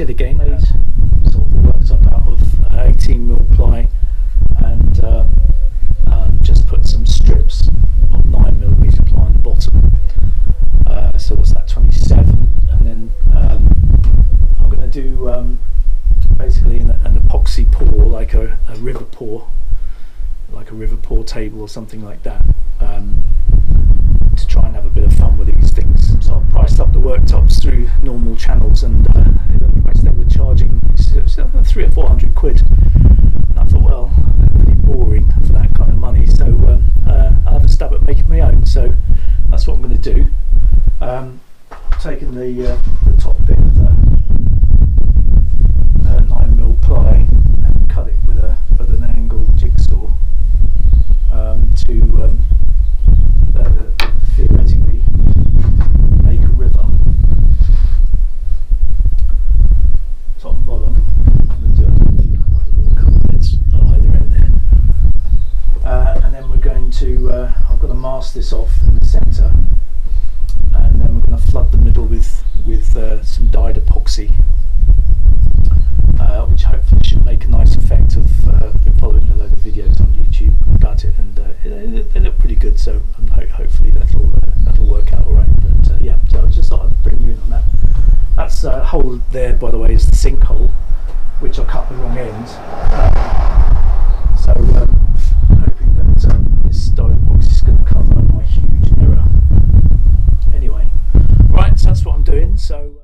shed again. Made sort of worked up out of 18mm ply, and just put some strips of 9mm ply on the bottom. So what's that, 27? And then I'm going to do basically an epoxy pour, like a river pour, like a river pour table or something like that, to try and have a bit of fun with these things. So I priced up the worktops through normal channels, and the price they were charging was 300 or 400 quid. And I thought, well, that's pretty boring for that kind of money, so I'll have a stab at making my own. So that's what I'm going to do. Taking the top bit of the 9mm ply and cut it with an angled jigsaw to theoretically make a river. Top and bottom. I'm going to do a few little couple bits at either end there, and then we're going to. I've got to mask this off in the centre, and then we're going to flood the middle with some dyed epoxy, which hopefully should make a nice effect. I've been following a load of videos on YouTube about it, and they look pretty good, so hopefully that'll work out alright. But yeah, so I just thought I'd bring you in on that. That's hole there, by the way, is the sinkhole, which I cut the wrong end. So hoping that this dyed epoxy is going to cover up my huge error. Anyway, right, so that's what I'm doing. So.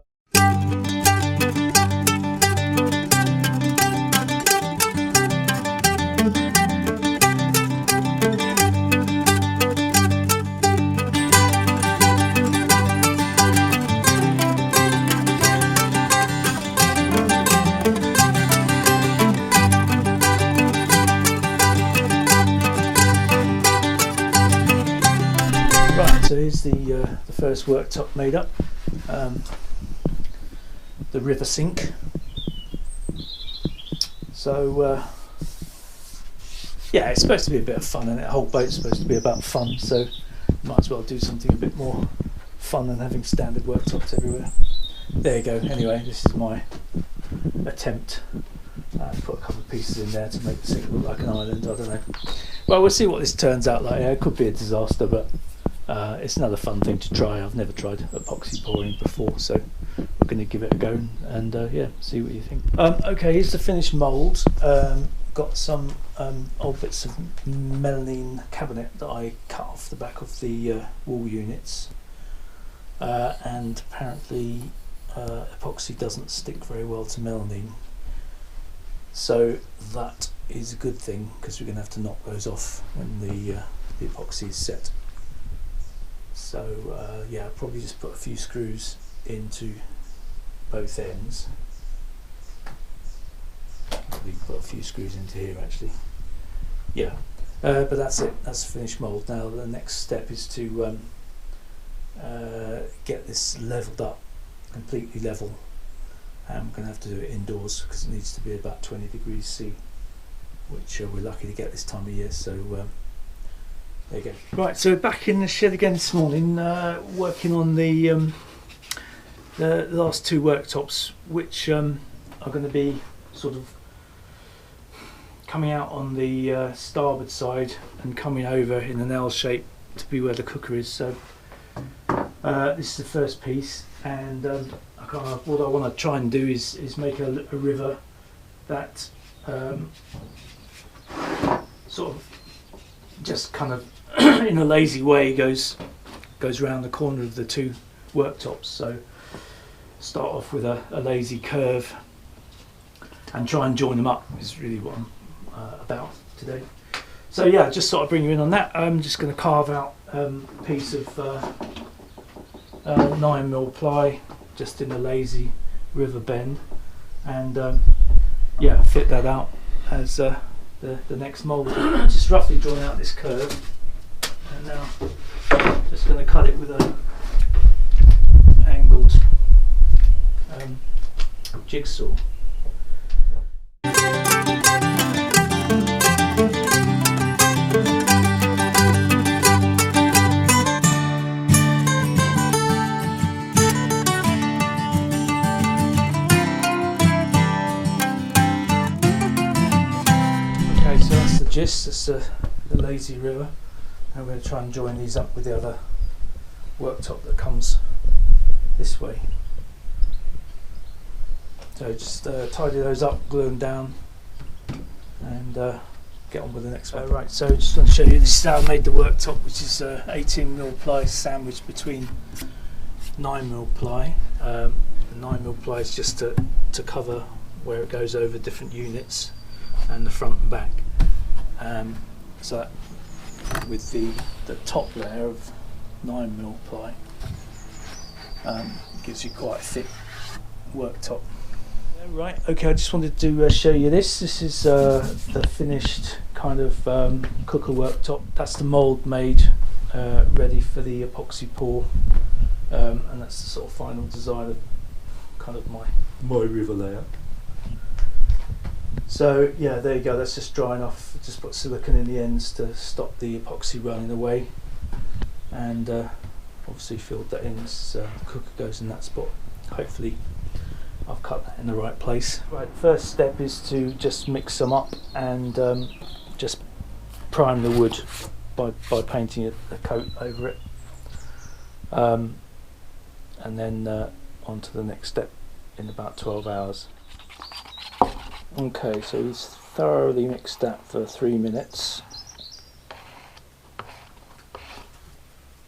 So here's the first worktop made up, the river sink. So yeah, it's supposed to be a bit of fun, and the whole boat's supposed to be about fun, so might as well do something a bit more fun than having standard worktops everywhere. There you go. Anyway, this is my attempt. Put a couple of pieces in there to make the sink look like an island. I don't know. Well, we'll see what this turns out like. It could be a disaster, but it's another fun thing to try. I've never tried epoxy pouring before, so we're going to give it a go and yeah, see what you think. Okay, here's the finished mould. Got some old bits of melamine cabinet that I cut off the back of the wall units, and apparently epoxy doesn't stick very well to melamine, so that is a good thing, because we're going to have to knock those off when the epoxy is set. So yeah, I'll probably just put a few screws into both ends. Probably put a few screws into here actually. Yeah, but that's it. That's the finished mould. Now the next step is to get this levelled up, completely level. I'm going to have to do it indoors because it needs to be about 20 degrees C, which we're lucky to get this time of year. So there you go. Right, so back in the shed again this morning, working on the last two worktops, which are going to be sort of coming out on the starboard side and coming over in an L shape to be where the cooker is. So this is the first piece, and what I want to try and do is make a river that sort of just kind of in a lazy way goes around the corner of the two worktops. So start off with a lazy curve and try and join them up is really what I'm about today. So yeah, just sort of bring you in on that. I'm just going to carve out a piece of 9mm ply just in a lazy river bend, and yeah, fit that out as the next mould. Just roughly drawn out this curve, and now just going to cut it with a angled jigsaw. Burgess, that's the lazy river, and we're going to try and join these up with the other worktop that comes this way. So just tidy those up, glue them down, and get on with the next one. Right, so just want to show you, this is how I made the worktop, which is 18mm ply sandwiched between 9mm ply. The 9mm ply is just to cover where it goes over different units and the front and back. So that, with the top layer of 9mm ply, gives you quite a thick worktop. Right, okay, I just wanted to show you this. This is the finished kind of cooker worktop. That's the mould made ready for the epoxy pour, and that's the sort of final design of kind of my river layout. So yeah, there you go, that's just drying off. Just put silicone in the ends to stop the epoxy running away, and obviously filled that in as the cooker goes in that spot. Hopefully I've cut that in the right place. Right, first step is to just mix them up and just prime the wood by painting a coat over it, and then on to the next step in about 12 hours. Okay, so he's thoroughly mixed that for 3 minutes,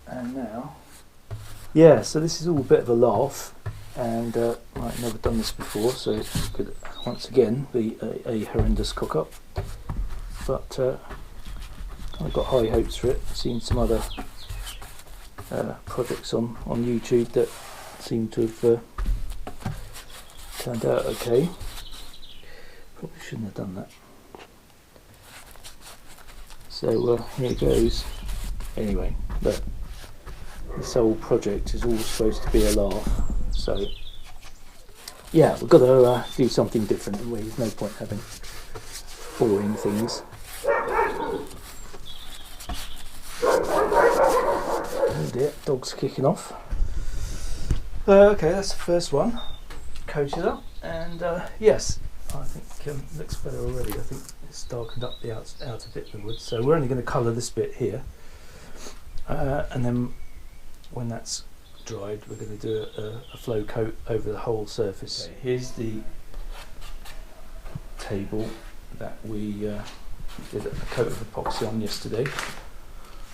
and now, yeah, so this is all a bit of a laugh, and I've never done this before, so it could once again be a horrendous cook up, but I've got high hopes for it. I've seen some other projects on YouTube that seem to have turned out okay. Probably shouldn't have done that. So here it goes. Anyway, look, this whole project is all supposed to be a laugh. So yeah, we've got to do something different. There's no point having boring things. Oh dear, dog's kicking off. Okay, that's the first one. Coated up, and yes, I think it looks better already. I think it's darkened up the outer bit of the wood. So we're only going to colour this bit here, and then when that's dried, we're going to do a flow coat over the whole surface. Okay, here's the table that we did a coat of epoxy on yesterday.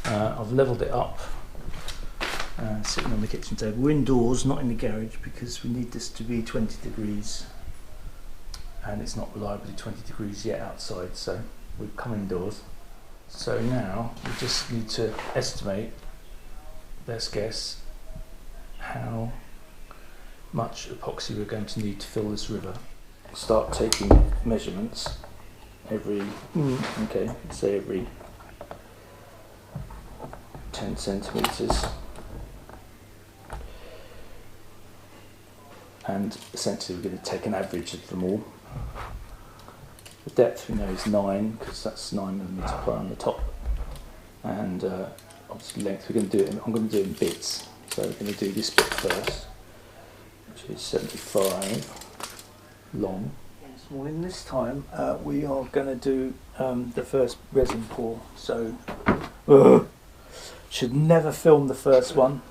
I've levelled it up, sitting on the kitchen table. We're indoors, not in the garage, because we need this to be 20 degrees, and it's not reliably 20 degrees yet outside, so we've come indoors. So now we just need to estimate, best guess, how much epoxy we're going to need to fill this river. Start taking measurements every, say every 10 centimetres, and essentially we're going to take an average of them all. The depth we know is 9, because that's 9mm ply on the top, and obviously length we're going to do it. I'm going to do it in bits. So we're going to do this bit first, which is 75 long. This morning, this time we are going to do the first resin pour. So should never film the first one.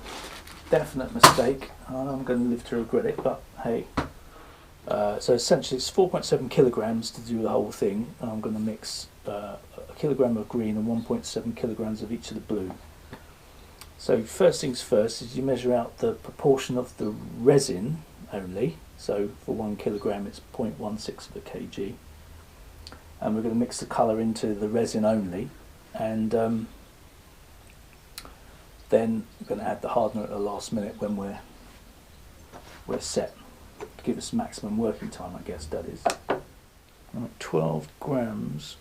Definite mistake. I'm going to live to regret it, but hey. So essentially it's 4.7 kilograms to do the whole thing, and I'm going to mix a kilogram of green and 1.7 kilograms of each of the blue. So first things first is you measure out the proportion of the resin only. So for 1 kilogram it's 0.16 of a kg, and we're going to mix the colour into the resin only, and then we're going to add the hardener at the last minute when we're set, to give us maximum working time, I guess that is. 12 grams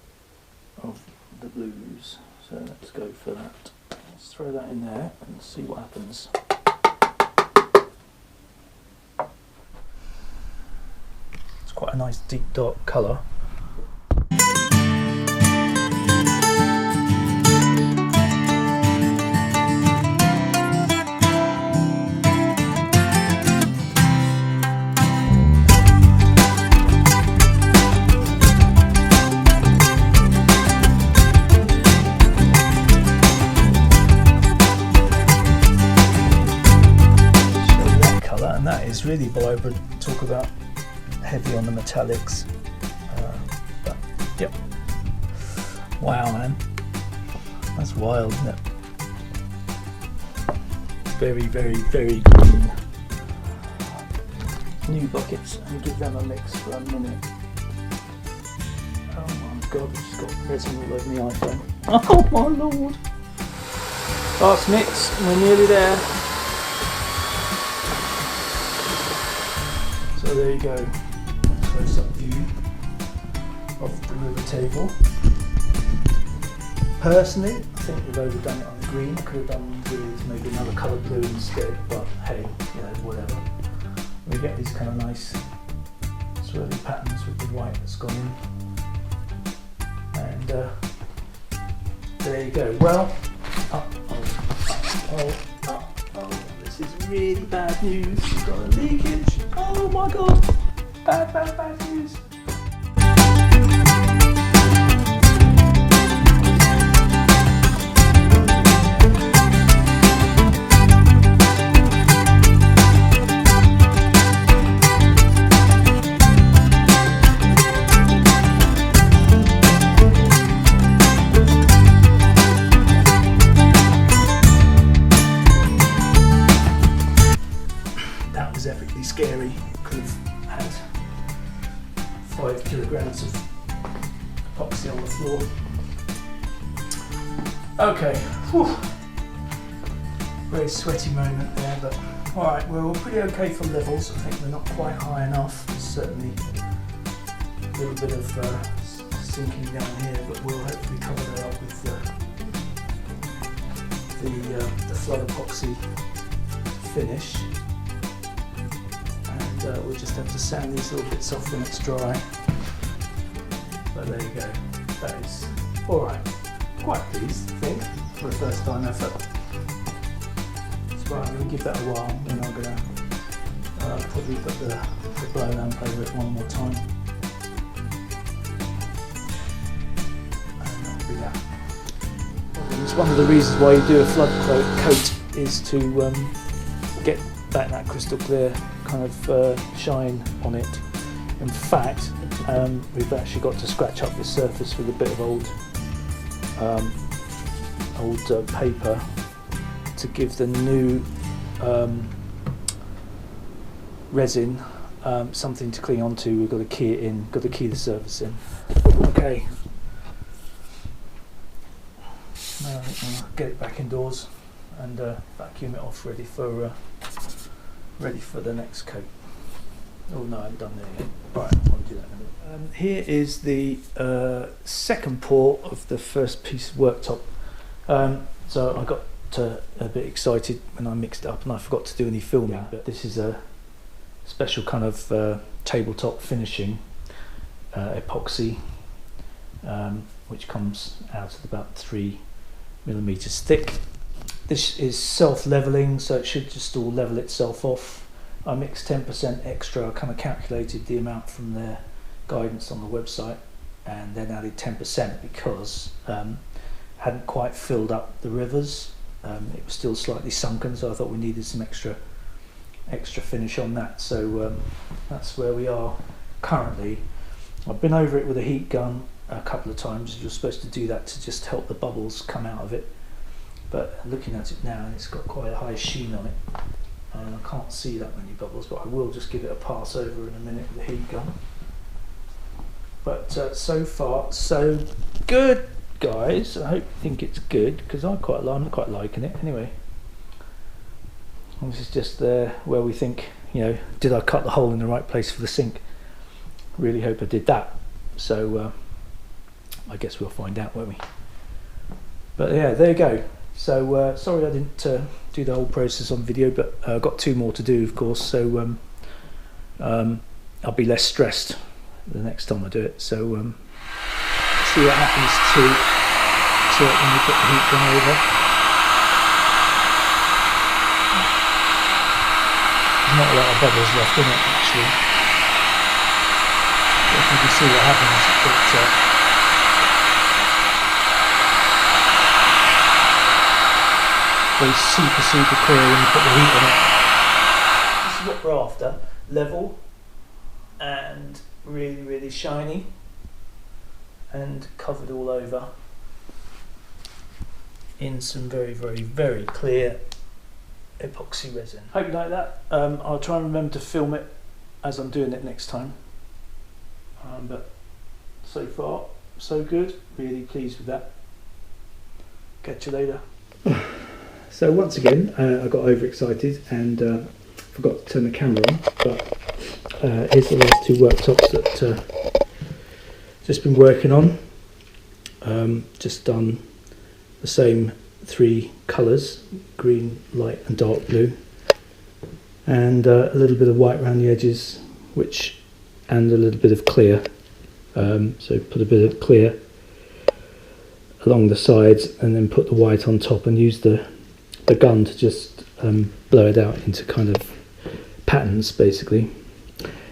of the blues, so let's go for that. Let's throw that in there and see what happens. It's quite a nice deep dark colour. really bother to talk about heavy on the metallics. But yep. Wow, man, that's wild, isn't it? Very, very, very green. New buckets, and give them a mix for a minute. Oh my god, I've just got resin all over my iPhone. Oh my lord. Last mix, and we're nearly there. So there you go. Close up view of the river table. Personally, I think we've overdone it on the green. I could have done with maybe another colour blue instead, but hey, you know, whatever. We get these kind of nice swirly patterns with the white that's gone in. And there you go. Well, this is really bad news. We've got a leakage. Oh my god. Bad, bad, bad news. Epically scary. Could have had 5 kilograms of epoxy on the floor. Okay, whew. Very sweaty moment there, but alright, we're all pretty okay for levels. I think we're not quite high enough. There's certainly a little bit of sinking down here, but we'll hopefully cover that up with the flood epoxy finish. We'll just have to sand these little bits off when it's dry. But there you go. That is alright. Quite pleased, I think, for a first time effort. So I'm going to give that a while, and I'm going to probably put the blow lamp over it one more time. And that'll be that. Well, it's one of the reasons why you do a flood coat is to get back that crystal clear kind of shine on it. In fact, we've actually got to scratch up the surface with a bit of old paper to give the new resin something to cling onto. We've got to key it in, got to key the surface in. Okay, now I'll get it back indoors and vacuum it off, ready for the next coat. Oh no, I haven't done that yet. Right, I'll do that in a minute. Here is the second pour of the first piece of worktop. So I got a bit excited when I mixed it up and I forgot to do any filming, but this is a special kind of tabletop finishing epoxy, which comes out at about 3 millimeters thick. This is self-leveling, so it should just all level itself off. I mixed 10% extra. I kind of calculated the amount from their guidance on the website and then added 10% because hadn't quite filled up the rivers. It was still slightly sunken, so I thought we needed some extra finish on that. So that's where we are currently. I've been over it with a heat gun a couple of times. You're supposed to do that to just help the bubbles come out of it. But looking at it now, it's got quite a high sheen on it. And I can't see that many bubbles, but I will just give it a pass over in a minute with the heat gun. But so far, so good, guys. I hope you think it's good, because I'm quite liking it anyway. And this is just where we think, did I cut the hole in the right place for the sink? Really hope I did that. So I guess we'll find out, won't we? But yeah, there you go. So sorry I didn't do the whole process on video, but I've got 2 more to do, of course, so I'll be less stressed the next time I do it. So see what happens to it when we put the heat gun over. There's not a lot of bubbles left in it, actually. But if you can see what happens, goes super clear when you put the heat on it. This what we're after. Level and really, really shiny and covered all over in some very, very, very clear epoxy resin. Hope you like that. I'll try and remember to film it as I'm doing it next time. But so far, so good. Really pleased with that. Catch you later. So once again, I got overexcited and forgot to turn the camera on. But here's the last two worktops that just been working on. Just done the same three colours: green, light, and dark blue, and a little bit of white around the edges, and a little bit of clear. So put a bit of clear along the sides and then put the white on top and use the gun to just blow it out into kind of patterns basically.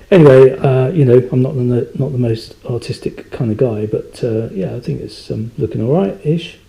Anyway, you know, I'm not the most artistic kind of guy, but yeah, I think it's looking alright-ish.